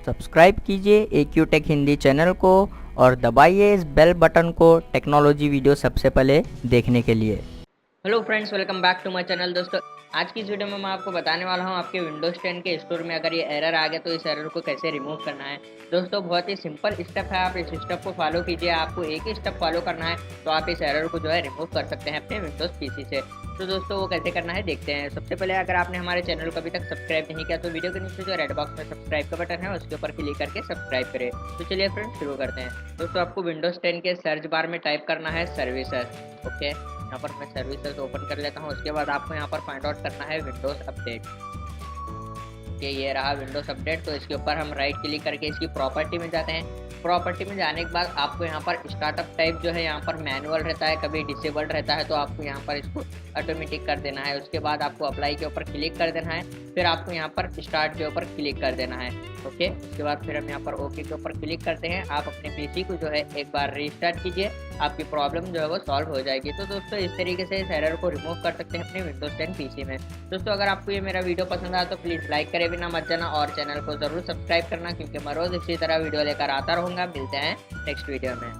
Subscribe कीजिए AQ take Hindi channel को और दबाइए इस बेल बटन को टेक्नोलॉजी वीडियो सबसे पहले देखने के लिए। Hello friends, welcome back to my channel. दोस्तों, आज की इस वीडियो में मैं आपको बताने वाला हूं आपके विंडोज 10 के स्टोर में अगर ये एरर आ गया तो इस एरर को कैसे रिमूव करना है। दोस्तों, बहुत ही सिंपल स्टेप है, आप इस स्टेप को फॉलो कीजिए। आपको एक ही स्टेप फॉलो करना है तो आप इस एरर को जो है रिमूव कर सकते हैं अपने विंडोज पीसी से। तो दोस्तों, वो कैसे करना है देखते हैं। सबसे पहले अगर आपने हमारे चैनल को अभी तक सब्सक्राइब नहीं किया तो वीडियो के नीचे जो रेड बॉक्स में सब्सक्राइब का बटन है उसके ऊपर क्लिक करके सब्सक्राइब करें। तो चलिए फ्रेंड्स, शुरू करते हैं। दोस्तों, आपको विंडोज 10 के सर्च बार में टाइप करना है सर्विसेज। ओके, यहाँ पर मैं सर्विसेज ओपन कर लेता हूँ। उसके बाद आपको यहाँ पर फाइंड आउट करना है विंडोज अपडेट। ओके, ये रहा विंडोज अपडेट। तो इसके ऊपर हम राइट क्लिक करके इसकी प्रॉपर्टी में जाते हैं। प्रॉपर्टी में जाने के बाद आपको यहाँ पर स्टार्टअप टाइप जो है यहाँ पर मैनुअल रहता है, कभी डिसेबल्ड रहता है, तो आपको यहाँ पर इसको ऑटोमेटिक कर देना है। उसके बाद आपको अप्लाई के ऊपर क्लिक कर देना है, फिर आपको यहाँ पर स्टार्ट के ऊपर क्लिक कर देना है। ओके, उसके बाद फिर हम यहाँ पर ओके के ऊपर क्लिक करते हैं। आप अपने पीसी को जो है एक बार रीस्टार्ट कीजिए, आपकी प्रॉब्लम जो है वो सॉल्व हो जाएगी। तो दोस्तों, इस तरीके से इस एरर को रिमूव कर सकते हैं अपने विंडोज 10 पीसी में। दोस्तों, अगर आपको ये मेरा वीडियो पसंद आया तो प्लीज़ लाइक करे बिना मत जाना और चैनल को ज़रूर सब्सक्राइब करना, क्योंकि मैं रोज़ इसी तरह वीडियो लेकर आता रहूँगा। मिलते हैं नेक्स्ट वीडियो में।